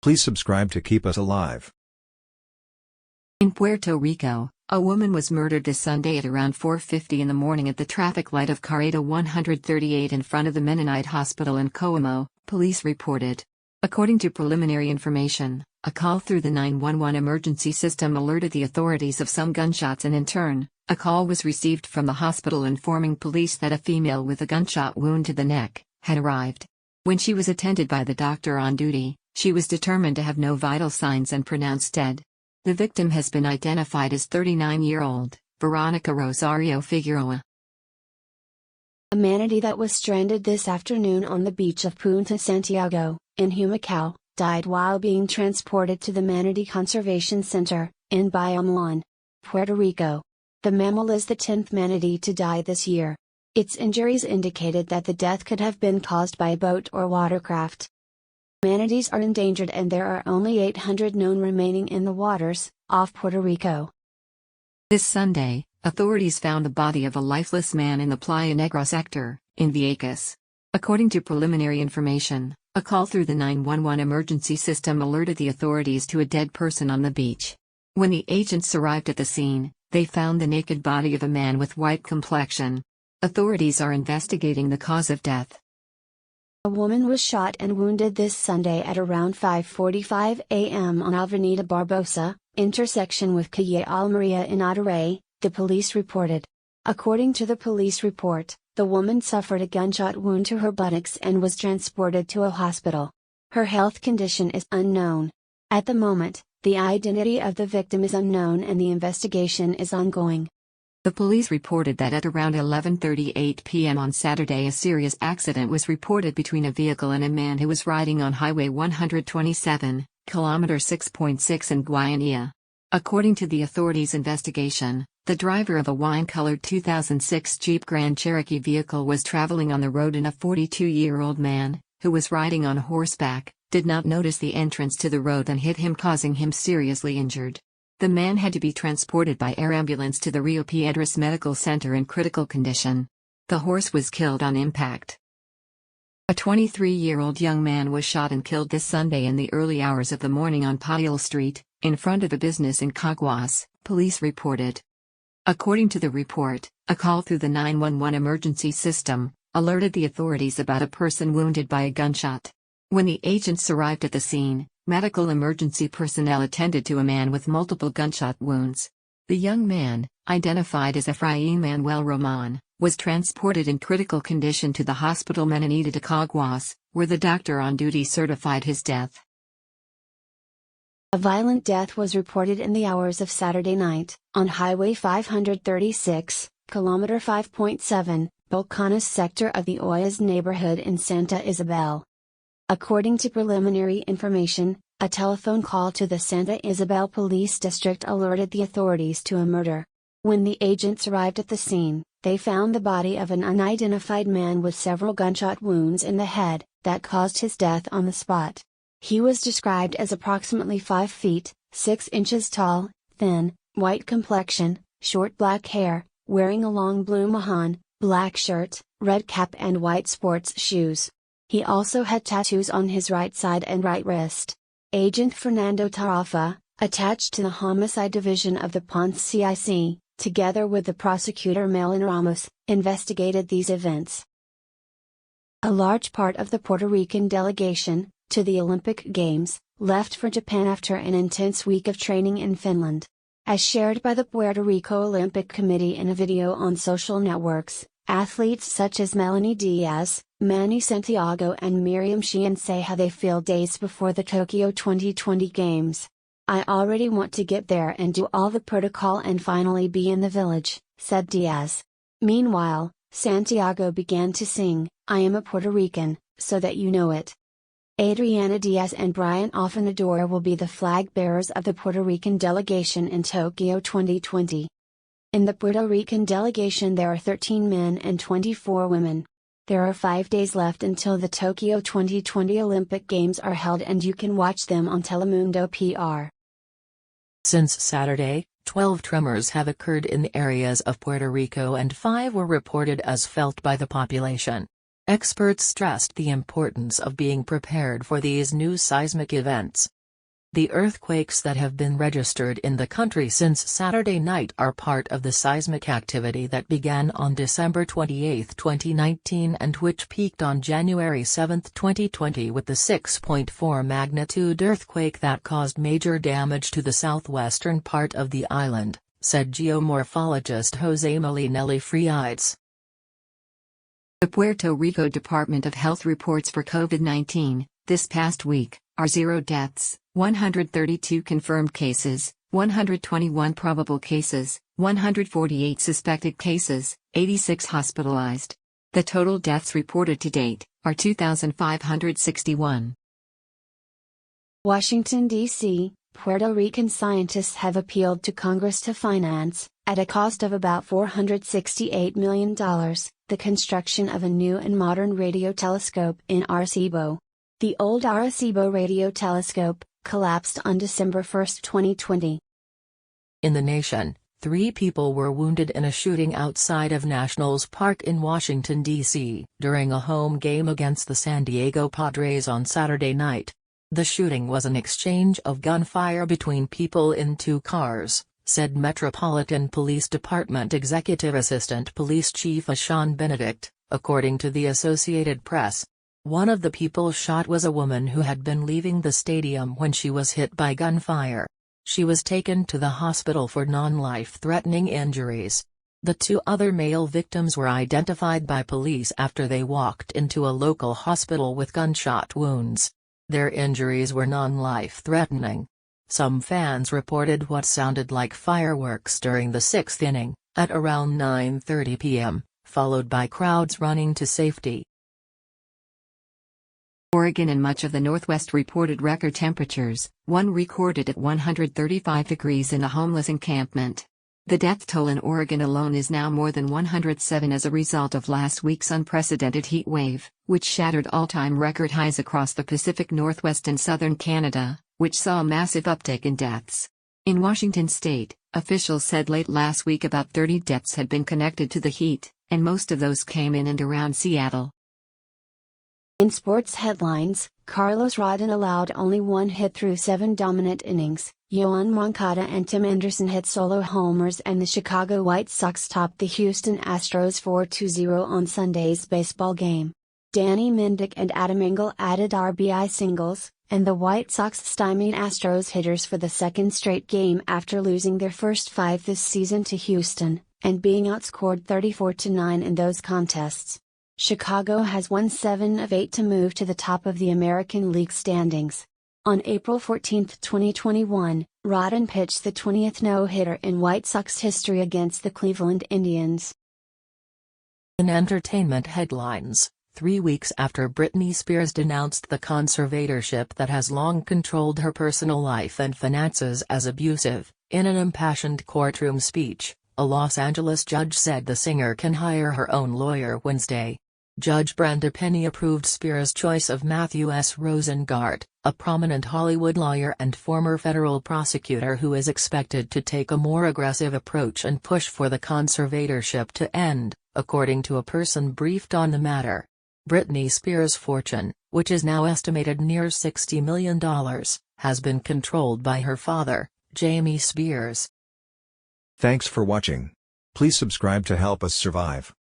Please subscribe to keep us alive. In Puerto Rico, a woman was murdered this Sunday at around 4:50 in the morning at the traffic light of Carreta 138 in front of the Mennonite Hospital in Coamo, police reported. According to preliminary information, a call through the 911 emergency system alerted the authorities of some gunshots, and in turn, a call was received from the hospital informing police that a female with a gunshot wound to the neck had arrived. When she was attended by the doctor on duty, she was determined to have no vital signs and pronounced dead. The victim has been identified as 39-year-old Veronica Rosario Figuroa. A manatee that was stranded this afternoon on the beach of Punta Santiago, in Humacao, died while being transported to the Manatee Conservation Center, in Coamo, Puerto Rico. The mammal is the 10th manatee to die this year. Its injuries indicated that the death could have been caused by a boat or watercraft. Manatees are endangered and there are only 800 known remaining in the waters, off Puerto Rico. This Sunday, authorities found the body of a lifeless man in the Playa Negra sector, in Vieques. According to preliminary information, a call through the 911 emergency system alerted the authorities to a dead person on the beach. When the agents arrived at the scene, they found the naked body of a man with white complexion. Authorities are investigating the cause of death. A woman was shot and wounded this Sunday at around 5:45 a.m. on Avenida Barbosa, intersection with Calle Almeria in Hato Rey, the police reported. According to the police report, the woman suffered a gunshot wound to her buttocks and was transported to a hospital. Her health condition is unknown. At the moment, the identity of the victim is unknown and the investigation is ongoing. The police reported that at around 11:38 p.m. on Saturday a serious accident was reported between a vehicle and a man who was riding on Highway 127, kilometer 6.6 in Guayanilla. According to the authorities' investigation, the driver of a wine-colored 2006 Jeep Grand Cherokee vehicle was traveling on the road, and a 42-year-old man, who was riding on horseback, did not notice the entrance to the road and hit him, causing him seriously injured. The man had to be transported by air ambulance to the Rio Piedras Medical Center in critical condition. The horse was killed on impact. A 23-year-old young man was shot and killed this Sunday in the early hours of the morning on Payal Street, in front of a business in Caguas, police reported. According to the report, a call through the 911 emergency system alerted the authorities about a person wounded by a gunshot. When the agents arrived at the scene, medical emergency personnel attended to a man with multiple gunshot wounds. The young man, identified as Efrain Manuel Roman, was transported in critical condition to the hospital Manatee de Caguas, where the doctor on duty certified his death. A violent death was reported in the hours of Saturday night, on Highway 536, kilometer 5.7, Volcanes sector of the Ollas neighborhood in Santa Isabel. According to preliminary information, a telephone call to the Santa Isabel Police District alerted the authorities to a murder. When the agents arrived at the scene, they found the body of an unidentified man with several gunshot wounds in the head, that caused his death on the spot. He was described as approximately 5 feet, 6 inches tall, thin, white complexion, short black hair, wearing a long blue mahan, black shirt, red cap and white sports shoes. He also had tattoos on his right side and right wrist. Agent Fernando Tarafa, attached to the Homicide Division of the Ponce CIC, together with the prosecutor Melanie Ramos, investigated these events. A large part of the Puerto Rican delegation, to the Olympic Games, left for Japan after an intense week of training in Finland. As shared by the Puerto Rico Olympic Committee in a video on social networks, athletes such as Melanie Diaz, Manny Santiago and Miriam Sheehan say how they feel days before the Tokyo 2020 Games. "I already want to get there and do all the protocol and finally be in the village," said Diaz. Meanwhile, Santiago began to sing, "I am a Puerto Rican, so that you know it." Adriana Diaz and Brian Afanador will be the flag bearers of the Puerto Rican delegation in Tokyo 2020. In the Puerto Rican delegation there are 13 men and 24 women. There are 5 days left until the Tokyo 2020 Olympic Games are held and you can watch them on Telemundo PR. Since Saturday, 12 tremors have occurred in the areas of Puerto Rico and 5 were reported as felt by the population. Experts stressed the importance of being prepared for these new seismic events. The earthquakes that have been registered in the country since Saturday night are part of the seismic activity that began on December 28, 2019 and which peaked on January 7, 2020 with the 6.4 magnitude earthquake that caused major damage to the southwestern part of the island, said geomorphologist Jose Malinelli Friades. The Puerto Rico Department of Health reports for COVID-19, this past week, are 0 deaths, 132 confirmed cases, 121 probable cases, 148 suspected cases, 86 hospitalized. The total deaths reported to date are 2,561. Washington, D.C., Puerto Rican scientists have appealed to Congress to finance, at a cost of about $468 million, the construction of a new and modern radio telescope in Arecibo. The old Arecibo radio telescope collapsed on December 1, 2020. In the nation, 3 people were wounded in a shooting outside of Nationals Park in Washington, D.C., during a home game against the San Diego Padres on Saturday night. The shooting was an exchange of gunfire between people in 2 cars, said Metropolitan Police Department Executive Assistant Police Chief Ashan Benedict, according to the Associated Press. One of the people shot was a woman who had been leaving the stadium when she was hit by gunfire. She was taken to the hospital for non-life-threatening injuries. The 2 other male victims were identified by police after they walked into a local hospital with gunshot wounds. Their injuries were non-life-threatening. Some fans reported what sounded like fireworks during the 6th inning, at around 9:30 p.m., followed by crowds running to safety. Oregon and much of the Northwest reported record temperatures, one recorded at 135 degrees in a homeless encampment. The death toll in Oregon alone is now more than 107 as a result of last week's unprecedented heat wave, which shattered all-time record highs across the Pacific Northwest and southern Canada, which saw a massive uptick in deaths. In Washington state, officials said late last week about 30 deaths had been connected to the heat, and most of those came in and around Seattle. In sports headlines, Carlos Rodon allowed only 1 hit through 7 dominant innings. Yoan Moncada and Tim Anderson hit solo homers and the Chicago White Sox topped the Houston Astros 4-0 on Sunday's baseball game. Danny Mendick and Adam Engel added RBI singles, and the White Sox stymied Astros hitters for the 2nd straight game after losing their first 5 this season to Houston, and being outscored 34-9 in those contests. Chicago has won 7 of 8 to move to the top of the American League standings. On April 14, 2021, Rodon pitched the 20th no-hitter in White Sox history against the Cleveland Indians. In entertainment headlines, 3 weeks after Britney Spears denounced the conservatorship that has long controlled her personal life and finances as abusive, in an impassioned courtroom speech, a Los Angeles judge said the singer can hire her own lawyer Wednesday. Judge Brenda Penny approved Spears' choice of Matthew S. Rosengart, a prominent Hollywood lawyer and former federal prosecutor who is expected to take a more aggressive approach and push for the conservatorship to end, according to a person briefed on the matter. Britney Spears' fortune, which is now estimated near $60 million, has been controlled by her father, Jamie Spears. Thanks for watching. Please subscribe to help us survive.